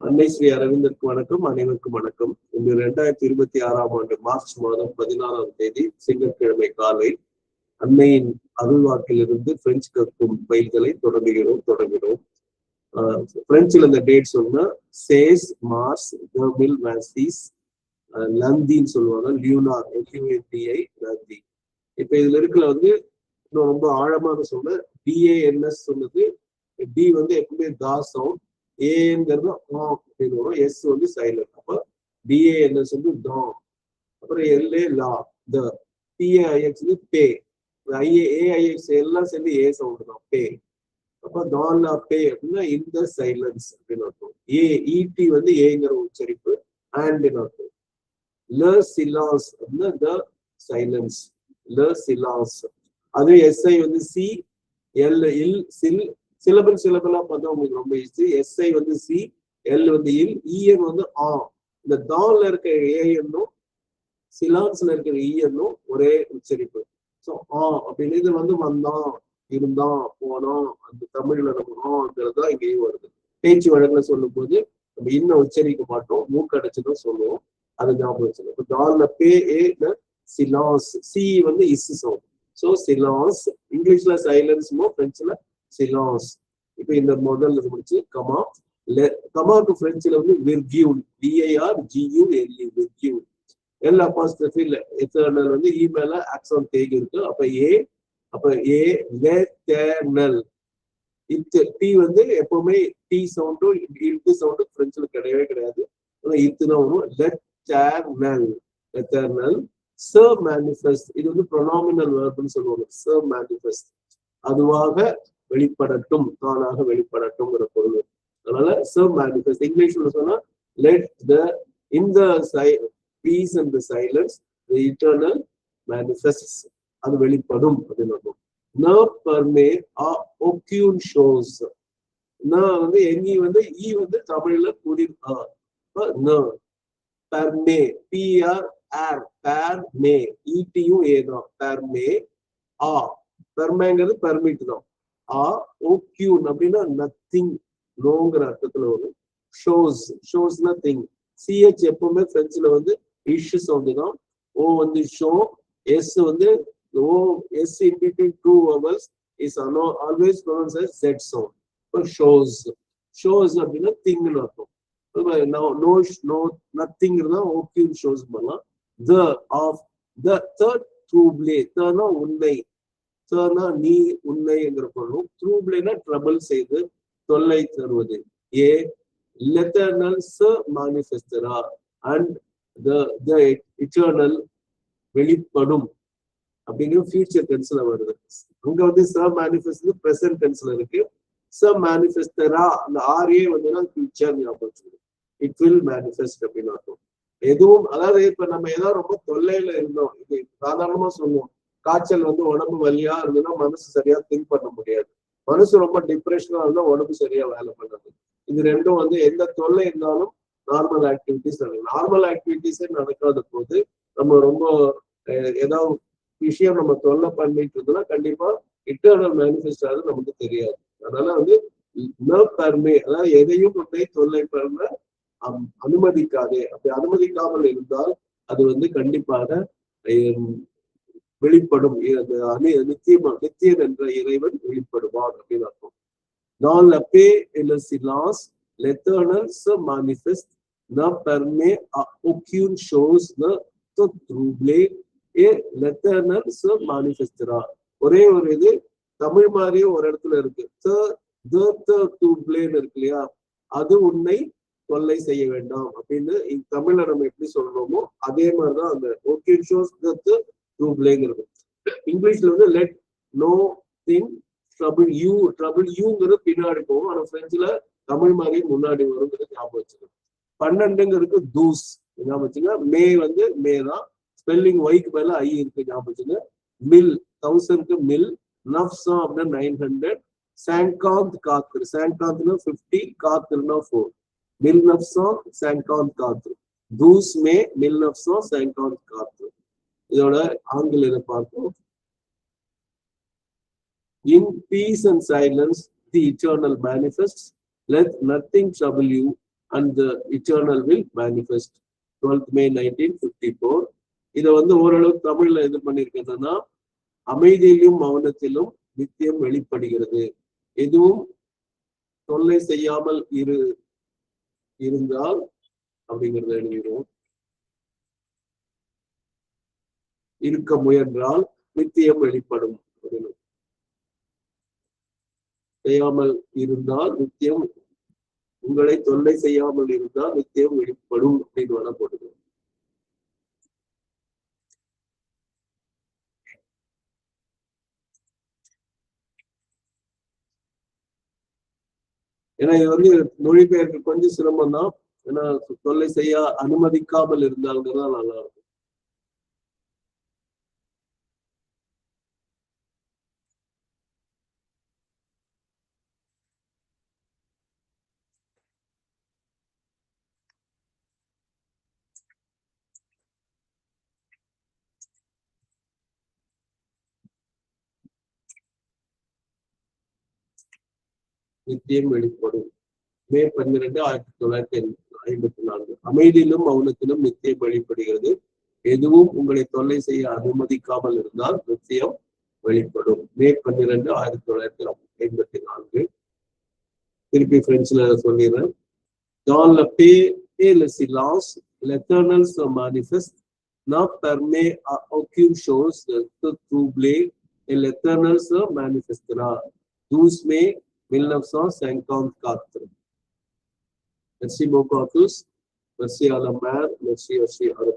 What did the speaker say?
அன்னை ஸ்ரீ அரவிந்தருக்கு வணக்கம். அனைவருக்கும் வணக்கம். இன்று 2026ஆம் ஆண்டு மார்ச் மாதம் 16ஆம் தேதி திங்கட்கிழமை காலை அன்னையின் அருள்வாக்கிலிருந்து பிரெஞ்சு கற்கும் பயில்களை தொடங்குகிறோம். பிரெஞ்சுல இந்த டேட் சொன்னா சேஸ், மார்ஸ், கர்பில், வாசிஸ், லந்தின்னு சொல்லுவாங்க, லியூனார், LUNDI, லந்தி. இப்ப இதுல இருக்கிற இன்னும் ரொம்ப ஆழமாக சொன்ன DANS சொன்னது. டி எப்பவுமே தா சவுண்ட், ஏங்கிறது அப்படின்னு வரும், எஸ் சைலண்ட். அப்ப DANS தா, அப்புறம் LA லா, த, PAIX பே, AIX எல்லாம் சேர்ந்து ஏ சவுண்ட் தான், பே. அப்ப தான்லா பே அப்படின்னா இந்த சைலன்ஸ் அப்படின்னு அர்த்தம். ET ஏங்கிற உச்சரிப்பு, அண்ட் அர்த்தம். ல சிலாஸ் அப்படின்னா த சைலன்ஸ், ல சிலாஸ். அது SI சி, எல் இல், சில். சிலபலா பார்த்தா உங்களுக்கு ரொம்ப ஈஸி. SI சி, எல் இல், EN ஆ. இந்த தான்ல இருக்க ஏஎன்னும் சிலான்ஸ்ல இருக்கிற ENனும் ஒரே உச்சரிப்பு. ஸோ ஆ அப்படின்னு இது வந்தான், இருந்தான், போனோம். அந்த தமிழ்ல நம்ம ஆங்கிறது தான் இங்கேயும் வருது. பேச்சு வழக்குல சொல்லும் போது நம்ம இன்னும் உச்சரிக்க மாட்டோம், மூக்கடைச்சுதான் சொல்லுவோம். அது ஞாபகம் வச்சுக்கணும். இப்போ தான்ல பே, ஏ, சிலாஸ், சி இஸ் சவுண்ட். ஸோ சிலாஸ். இங்கிலீஷ்ல சைலன்ஸ்மோ, பிரெஞ்சுல சிலாஸ். இப்ப இந்த முதல்ல முடிச்சு comma. கமாக்கு பிரெஞ்சுல விர்கியூல், VIRGULE, விர்கியூல். L apostrophe eternal இ மேல ஆக்சன் தேகி இருக்கு. அப்ப ஏ, அப்ப ஏ லெட்டர்னல். இத்து டி எப்பவுமே டி சவுண்டும் இட்டு சவுண்டும் பிரெஞ்சுல கிடையவே கிடையாது. இத்துனா வரும். லெட்டர்னல், லெட்டர்னல். சர் மேனிஃபெஸ்ட், இது ப்ரொனாமினல் வெர்ப்னு சொல்லுவாங்க. சர் மேனிஃபெஸ்ட், அதுவாக வெளிப்படட்டும், தானாக வெளிப்படட்டும் பொருள். அதனால சர் மேனிஃபெஸ்ட். இங்கிலீஷ்ல சொன்னா let the, in the peace and the silence the eternal manifests, அது வெளிப்படும் அப்படின்னு அர்த்தம். ந பர்மே ஆ ஒக்யூன் ஷோஸ். ந எங்கி இ தமிழ்ல கூடிர் ஆ. ந பர்மே, PR ஆர், பேர் மே, ETயும் ஏ தான். பர்மே ஆ, பர்மேங்கிறது பர்மிட் தான். ஆ ஓக்யூன் அப்படின்னா நத்திங், நோங்கிற அர்த்தத்துல வரும். Shows, ஷோஸ்னா thing. CH எப்பவுமே பிரெஞ்சுல இஷ் சவுண்ட் தான். ஓ ஷோ, S O, S in between two vowels is always pronounced as Z sound. ஷோஸ், ஷோஸ் அப்படின்னா திங்னு அர்த்தம். நோ, நோ, நத்திங் தான் ஓக்யூன் ஷோஸ் பண்ணலாம். த, ஆஃப், த, தேர்ட் ட்ரூப்ளே, தனா உண்மை, சர்னா நீ, உண்மைங்கிற பொருளும். ட்ரூப்ளேனா ட்ரபிள் செய்து, தொல்லை தருவது. ஏ லெட்டர்னல் ச மேனிஃபெஸ்டரா, அண்ட் த இட்டர்னல் வெளிப்படும் அப்படிங்கிற ஃபியூச்சர் டென்ஸ்ல வருது. அங்க ச மேனிஃபெஸ்ட் பிரசன்ட் டென்ஸ்ல இருக்கு. ச மேனிஃபெஸ்டரா, அந்த ஆர்ஏ ஃபியூச்சர் ஞாபகம். இட் வில் மேனிஃபெஸ்ட் அப்படின்னு அர்த்தம். எதுவும், அதாவது இப்ப நம்ம ஏதாவது ரொம்ப தொல்லையில இருந்தோம், இது சாதாரணமா சொல்லுவோம். காய்ச்சல் உடம்பு வலியா இருந்ததுன்னா மனசு சரியா திங்க் பண்ண முடியாது. மனசு ரொம்ப டிப்ரெஷனா இருந்தா உடம்பு சரியா வேலை பண்ணாது. இது ரெண்டும் எந்த தொல்லை இருந்தாலும் நார்மல் ஆக்டிவிட்டிஸ் நடக்கும். நார்மல் ஆக்டிவிட்டிஸே நடக்காத போது நம்ம ரொம்ப ஏதாவது விஷயம் நம்ம தொல்லை பண்ணிட்டு இருந்தோம்னா கண்டிப்பா இன்டர்னல் மேனிஃபெஸ்ட் ஆகுது நமக்கு தெரியாது. அதனால பர்மே, அதாவது எதையும் தொல்லை பண்ண அனுமதிக்காதே. அப்படி அனுமதிக்காமல் இருந்தால் அது கண்டிப்பாக வெளிப்படும். நித்தியன் என்ற இறைவன் வெளிப்படுவான் அப்படின்னு அர்த்தம். Dans la paix et le silence, l'éternel se manifeste, ne permet à aucune chose de te troubler et l'éternel se manifestera. ஒரே ஒரு இது தமிழ் மாதிரியே ஒரு இடத்துல இருக்கு. ட்ரூப்ளேன்னு இருக்கு இல்லையா, அது உன்னை தொல்லை செய்ய வேண்டாம் அப்படின்னு தமிழ்ல நம்ம எப்படி சொல்லணுமோ அதே மாதிரிதான் அந்த ஓகேன் ஷோஸ் ட்ரூப்ளேங்கிறது. இங்கிலீஷ்ல let nothing trouble you, trouble யூங்கிறது பின்னாடி போகும். ஆனா பிரெஞ்சுல தமிழ் மாதிரி முன்னாடி வருங்கிறது ஞாபகம் வச்சுக்கணும். 12ங்கிறது தூஸ் ஞாபகம் வச்சுங்க. மே மே தான். ஸ்பெல்லிங் ஒய்க்கு மேல ஐ இருக்கு ஞாபகம் வச்சுங்க. Mill 1000க்கு mill. நஃப்ஸா அப்படின்னா 900. சாங்காந்த் காத்து, சாங்காந்த்னா 50, காத்துனா 4. மில் நஃப்ஸா சாங்காந்த் காத்து. தூஸ் மே மில் நஃப்ஸா சாங்காந்த் காத்து. இதோட ஆங்கில பார்ப்போம். In peace and silence, the eternal manifests. Let nothing trouble you, and the eternal will manifest. 12th May 1954. இதை ஓரளவு தமிழ்ல இது பண்ணிருக்கேன்னா, அமைதியிலும் மௌனத்திலும் நித்தியம் வெளிப்படுகிறது. எதுவும் தொல்லை செய்யாமல் இருந்தால் அப்படிங்கிறத எழுதிடுவோம். இருக்க முயன்றால் நித்தியம் வெளிப்படும். செய்யாமல் இருந்தால் நித்தியம், உங்களை தொல்லை செய்யாமல் இருந்தால் நித்தியம் வெளிப்படும் அப்படின்னு வேணா போட்டுக்கணும். ஏன்னா இது மொழிபெயர்க்கு கொஞ்சம் சிரமம் தான். ஏன்னா தொல்லை செய்ய அனுமதிக்காமல் இருந்தால்தான் நல்லா இருக்கும். நித்தியம் வெளிப்படும். மே 12, 1954. அமைதியிலும் மௌனத்திலும் நித்தியம் வெளிப்படுகிறது. எதுவும் உங்களை தொல்லை செய்ய அனுமதிக்காமல் இருந்தால் நித்தியம் வெளிப்படும். மே 12, 1954. திருப்பி பிரெஞ்சுல சொல்லிடுறேன். Dans la paix et le silence, l'Éternel se manifeste, n'a permis à aucune chose de se troubler et l'Éternel se manifestera. 12 mai 1954. Merci beaucoup à tous. Merci à la mère. Merci aussi à la